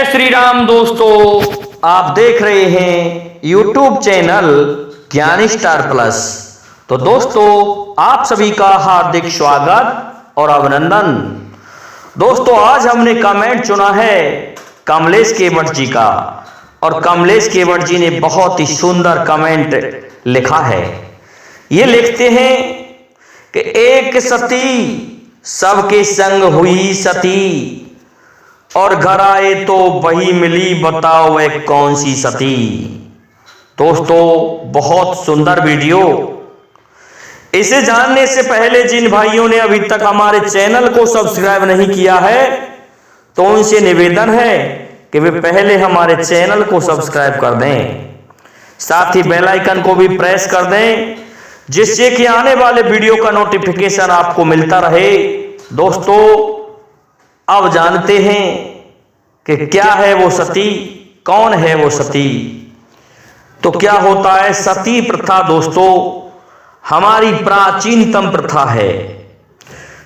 श्री राम दोस्तों, आप देख रहे हैं YouTube चैनल ज्ञानी स्टार प्लस। तो दोस्तों, आप सभी का हार्दिक स्वागत और अभिनंदन। दोस्तों, आज हमने कमेंट चुना है कमलेश केवट जी का, और कमलेश केवट जी ने बहुत ही सुंदर कमेंट लिखा है। ये लिखते हैं कि एक सती सबके संग हुई सती, और घर आए तो वही मिली, बताओ वह कौन सी सती। दोस्तों, बहुत सुंदर वीडियो। इसे जानने से पहले जिन भाइयों ने अभी तक हमारे चैनल को सब्सक्राइब नहीं किया है, तो उनसे निवेदन है कि वे पहले हमारे चैनल को सब्सक्राइब कर दें, साथ ही बेल आइकन को भी प्रेस कर दें, जिससे कि आने वाले वीडियो का नोटिफिकेशन आपको मिलता रहे। दोस्तों, अब जानते हैं कि क्या है वो सती, कौन है वो सती। तो क्या होता है सती प्रथा। दोस्तों, हमारी प्राचीनतम प्रथा है।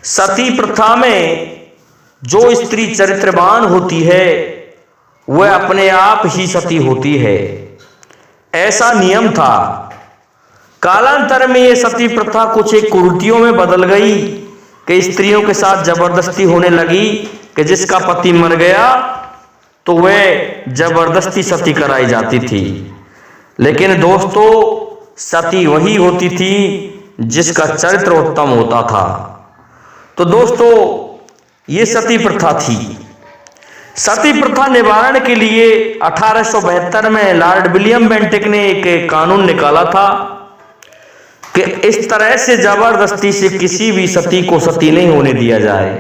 सती प्रथा में जो स्त्री चरित्रवान होती है वह अपने आप ही सती होती है, ऐसा नियम था। कालांतर में यह सती प्रथा कुछ एक कुरीतियों में बदल गई कि स्त्रियों के साथ जबरदस्ती होने लगी कि जिसका पति मर गया तो वह जबरदस्ती सती कराई जाती थी। लेकिन दोस्तों, सती वही होती थी जिसका चरित्र उत्तम होता था। तो दोस्तों, ये सती प्रथा थी। सती प्रथा निवारण के लिए 1872 में लॉर्ड विलियम बेंटिक ने एक कानून निकाला था कि इस तरह से जबरदस्ती से किसी भी सती को सती नहीं होने दिया जाए।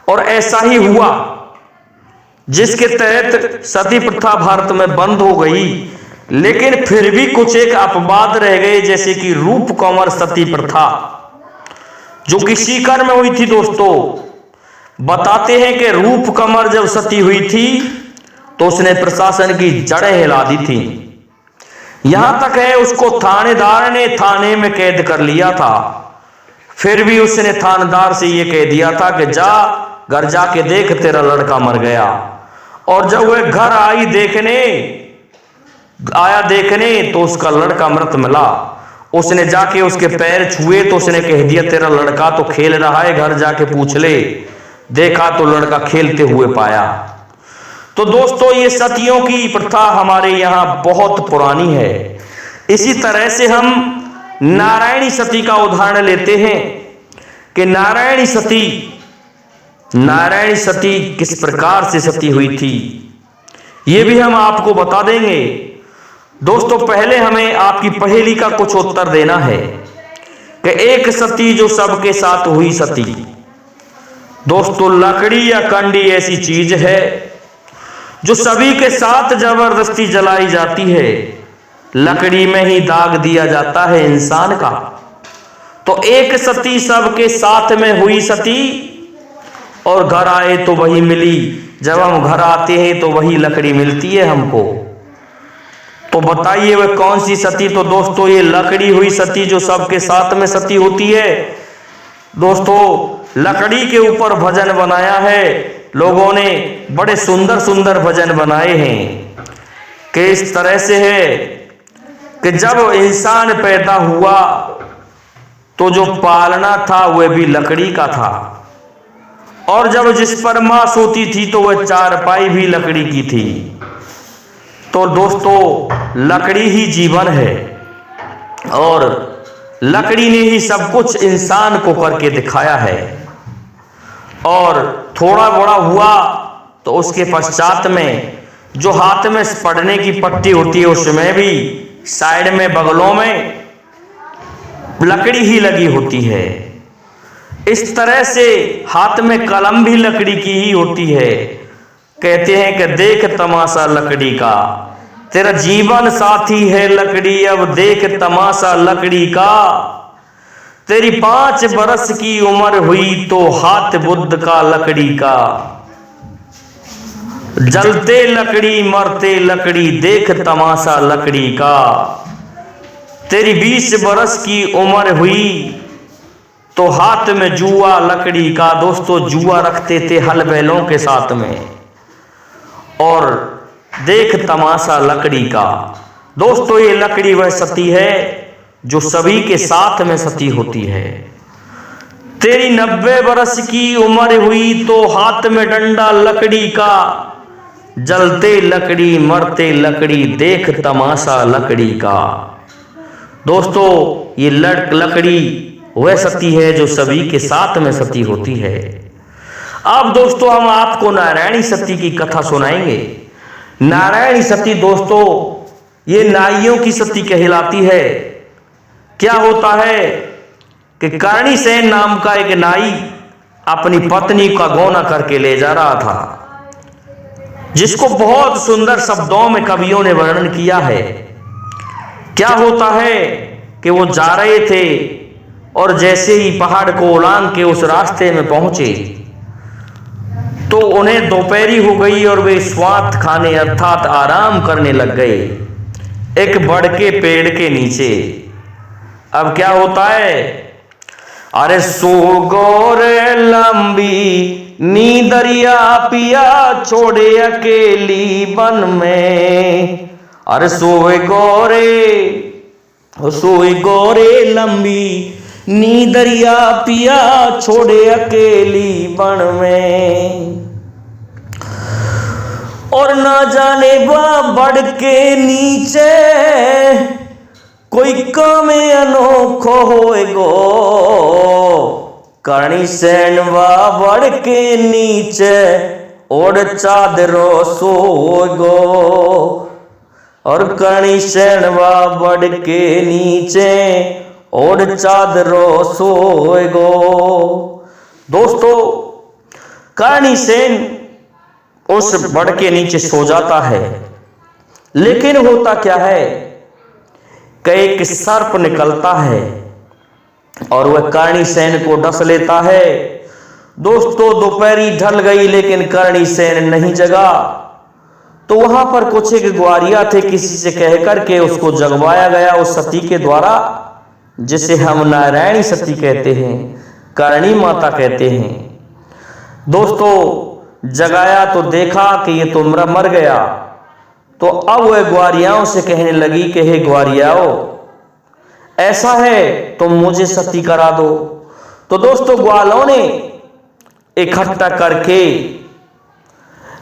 और ऐसा ही हुआ, जिसके तहत सती प्रथा भारत में बंद हो गई। लेकिन फिर भी कुछ एक अपवाद रह गए, जैसे कि रूप कंवर सती प्रथा, जो कि सीकर में हुई थी। दोस्तों, बताते हैं कि रूप कंवर जब सती हुई थी तो उसने प्रशासन की जड़ें हिला दी थी। यहां तक है उसको थानेदार ने थाने में कैद कर लिया था। फिर भी उसने थानेदार से यह कह दिया था कि जा घर जाके देख, तेरा लड़का मर गया। और जब वह घर आया देखने तो उसका लड़का मृत मिला। उसने जाके उसके पैर छुए तो उसने कह दिया, तेरा लड़का तो खेल रहा है, घर जाके पूछ ले। देखा तो लड़का खेलते हुए पाया। तो दोस्तों, ये सतियों की प्रथा हमारे यहाँ बहुत पुरानी है। इसी तरह से हम नारायणी सती का उदाहरण लेते हैं कि नारायणी सती किस प्रकार से सती हुई थी, ये भी हम आपको बता देंगे। दोस्तों, पहले हमें आपकी पहेली का कुछ उत्तर देना है कि एक सती जो सबके साथ हुई सती। दोस्तों, लकड़ी या कंडी ऐसी चीज है जो सभी के साथ जबरदस्ती जलाई जाती है। लकड़ी में ही दाग दिया जाता है इंसान का। तो एक सती सबके साथ में हुई सती, और घर आए तो वही मिली। जब हम घर आते हैं तो वही लकड़ी मिलती है हमको। तो बताइए वह कौन सी सती। तो दोस्तों, ये लकड़ी हुई सती जो सबके साथ में सती होती है। दोस्तों, लकड़ी के ऊपर भजन बनाया है लोगों ने, बड़े सुंदर सुंदर भजन बनाए हैं कि इस तरह से है कि जब इंसान पैदा हुआ तो जो पालना था वह भी लकड़ी का था, और जब जिस पर मां सोती थी तो वह चारपाई भी लकड़ी की थी। तो दोस्तों, लकड़ी ही जीवन है, और लकड़ी ने ही सब कुछ इंसान को करके दिखाया है। और थोड़ा बड़ा हुआ तो उसके पश्चात में जो हाथ में पढ़ने की पट्टी होती है, उसमें भी साइड में बगलों में लकड़ी ही लगी होती है। इस तरह से हाथ में कलम भी लकड़ी की ही होती है। कहते हैं कि देख तमाशा लकड़ी का, तेरा जीवन साथी है लकड़ी, अब देख तमाशा लकड़ी का। तेरी 5 बरस की उम्र हुई तो हाथ बुद्ध का लकड़ी का। जलते लकड़ी मरते लकड़ी, देख तमाशा लकड़ी का। तेरी 20 बरस की उम्र हुई तो हाथ में जुआ लकड़ी का। दोस्तों, जुआ रखते थे हल बैलों के साथ में, और देख तमाशा लकड़ी का। दोस्तों ये लकड़ी वह सती है जो सभी के साथ में सती होती है। तेरी 90 बरस की उम्र हुई तो हाथ में डंडा लकड़ी का, जलते लकड़ी मरते लकड़ी देख तमाशा लकड़ी का। दोस्तों ये लकड़ी वह सती है जो सभी के साथ में सती होती है। अब दोस्तों हम आपको नारायणी सती की कथा सुनाएंगे। नारायणी सती दोस्तों ये नाइयों की सती कहलाती है। क्या होता है कि कर्णिसेन नाम का एक नाई अपनी पत्नी का गौना करके ले जा रहा था, जिसको बहुत सुंदर शब्दों में कवियों ने वर्णन किया है। क्या होता है कि वो जा रहे थे और जैसे ही पहाड़ को उलांग के उस रास्ते में पहुंचे तो उन्हें दोपहरी हो गई और वे स्वाद खाने अर्थात आराम करने लग गए एक बड़ के पेड़ के नीचे। अब क्या होता है, अरे सो गोरे लंबी नींदरिया पिया छोड़े अकेली बन में। अरे सोए गोरे लंबी नींदरिया पिया छोड़े अकेली बन में। और ना जाने बढ़ के नीचे कोई काम अनोखो होएगो। कर्णिसेन बढ़ के नीचे ओढ़ चादरो सोएगो। और कर्णिसेन बढ़ के नीचे ओढ़ चादरो सोएगो। दोस्तों कर्णिसेन उस बड़ के नीचे सो जाता है, लेकिन होता क्या है कि एक सर्प निकलता है और वह कर्णिसेन को डस लेता है। दोस्तों दोपहरी ढल गई लेकिन कर्णिसेन नहीं जगा, तो वहां पर कुछ एक ग्वारिया थे, किसी से कहकर के उसको जगवाया गया उस सती के द्वारा, जिसे हम नारायणी सती कहते हैं, करणी माता कहते हैं। दोस्तों जगाया तो देखा कि ये तो मर गया, तो अब वह ग्वारियाओं से कहने लगी कि हे ग्वारियाओं, ऐसा है तुम मुझे सती करा दो। तो दोस्तों ग्वालों ने इकट्ठा करके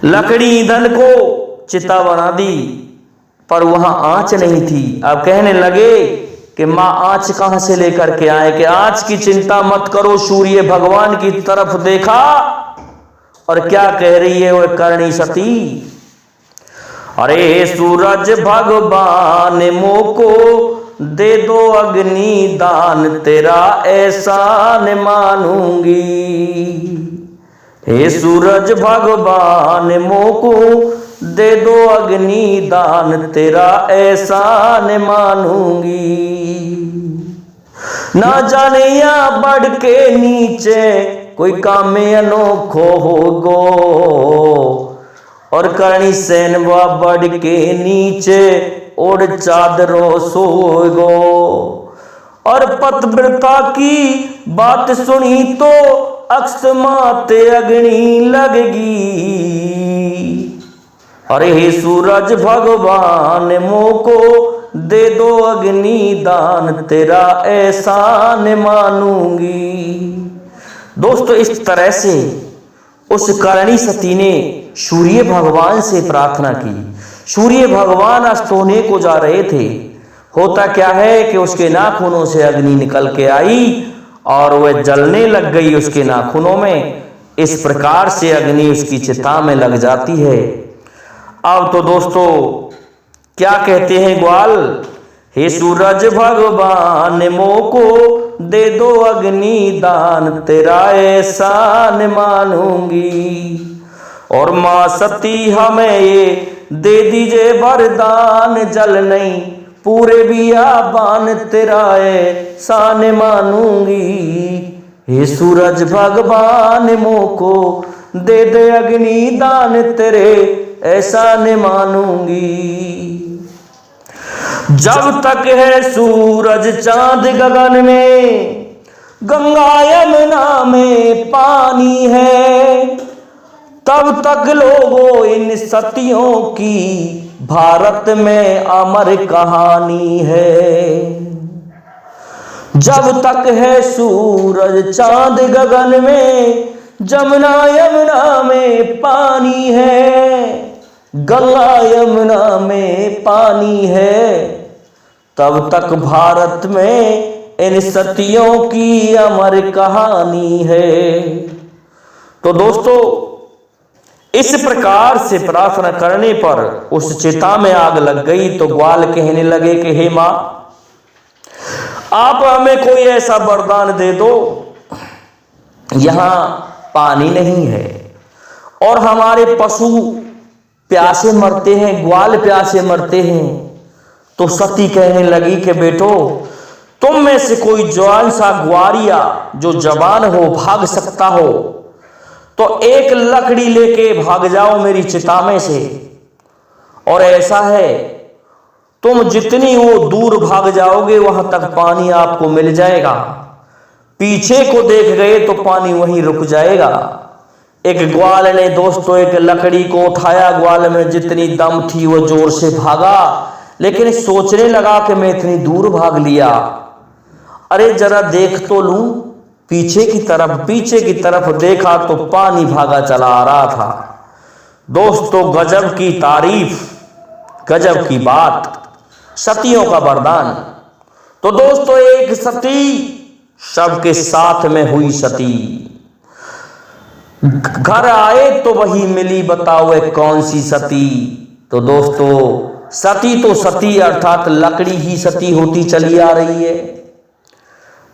लकड़ी ईंधन को चिता बना दी, पर वहां आंच नहीं थी। अब कहने लगे कि मां आंच कहां से लेकर के आए, कि आंच की चिंता मत करो। सूर्य भगवान की तरफ देखा और क्या कह रही है वह करणी सती, अरे सूरज भगवान मोको दे दो अग्नि दान, तेरा एहसान मानूंगी। हे सूरज भगवान मोको दे दो अग्नि दान, तेरा एहसान मानूंगी। ना जाने या बढ़ के नीचे कोई काम में अनोखो होगो। और कर्णिसेन बढ़ के नीचे ओढ़ चादरो सोगो। और पतिव्रता की बात सुनी तो अकस्मात अग्नि लगेगी। अरे हे सूरज भगवान मोको दे दो अग्नि दान, तेरा एहसान मानूंगी। दोस्तों इस तरह से उस करणी सती ने सूर्य भगवान से प्रार्थना की। सूर्य भगवान अस्त होने को जा रहे थे। होता क्या है कि उसके नाखूनों से अग्नि निकल के आई और वह जलने लग गई उसके नाखूनों में। इस प्रकार से अग्नि उसकी चिता में लग जाती है। अब तो दोस्तों क्या कहते हैं ग्वाल, हे सूरज भगवान मोको दे दो अग्नि दान, तेरा एहसान मानूंगी। और मां सती हमें ये दे दीजिए वरदान, जल नहीं पूरे बियाबान, तेरा एहसान मानूंगी। हे सूरज भगवान मोको दे दे अग्नि दान, तेरे एहसान मानूंगी। जब तक है सूरज चांद गगन में, गंगा यमुना में पानी है, तब तक लोगों इन सतियों की भारत में अमर कहानी है। जब तक है सूरज चांद गगन में, जमुना यमुना में पानी है, गंगा यमुना में पानी है, तब तक भारत में इन सतियों की अमर कहानी है। तो दोस्तों, इस प्रकार से प्रार्थना करने पर उस चिता में आग लग गई तो ग्वाल कहने लगे कि हे मां, आप हमें कोई ऐसा वरदान दे दो, यहां पानी नहीं है और हमारे पशु प्यासे मरते हैं, ग्वाल प्यासे मरते हैं। तो सती कहने लगी कि बेटो, तुम में से कोई जवान सा ग्वारिया जो जवान हो, भाग सकता हो तो एक लकड़ी लेके भाग जाओ मेरी चिता में से। और ऐसा है, तुम जितनी वो दूर भाग जाओगे वहां तक पानी आपको मिल जाएगा। पीछे को देख गए तो पानी वहीं रुक जाएगा। एक ग्वाल ने दोस्तों एक लकड़ी को उठाया, ग्वाल में जितनी दम थी वो जोर से भागा, लेकिन सोचने लगा कि मैं इतनी दूर भाग लिया, अरे जरा देख तो लूं पीछे की तरफ। पीछे की तरफ देखा तो पानी भागा चला आ रहा था। दोस्तों, गजब की तारीफ, गजब की बात, सतियों का वरदान। तो दोस्तों, एक सती सबके साथ में हुई सती, घर आए तो वही मिली, बताओ कौन सी सती। तो दोस्तों, सती तो सती अर्थात लकड़ी ही सती होती चली आ रही है।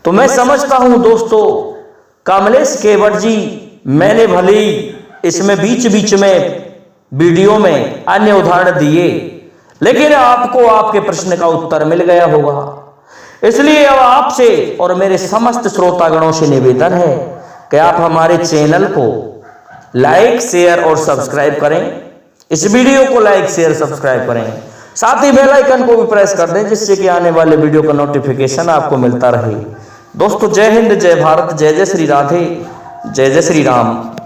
तो मैं समझता हूं दोस्तों, कमलेश केवट जी, मैंने भले इसमें बीच बीच में वीडियो में अन्य उदाहरण दिए, लेकिन आपको आपके प्रश्न का उत्तर मिल गया होगा। इसलिए अब आपसे और मेरे समस्त श्रोतागणों से निवेदन है कि आप हमारे चैनल को लाइक, शेयर और सब्सक्राइब करें। इस वीडियो को लाइक, शेयर, सब्सक्राइब करें, साथ ही बेल आइकन को भी प्रेस कर दें, जिससे कि आने वाले वीडियो का नोटिफिकेशन आपको मिलता रहे। दोस्तों, जय हिंद, जय भारत, जय जय श्री राधे, जय जय श्री राम।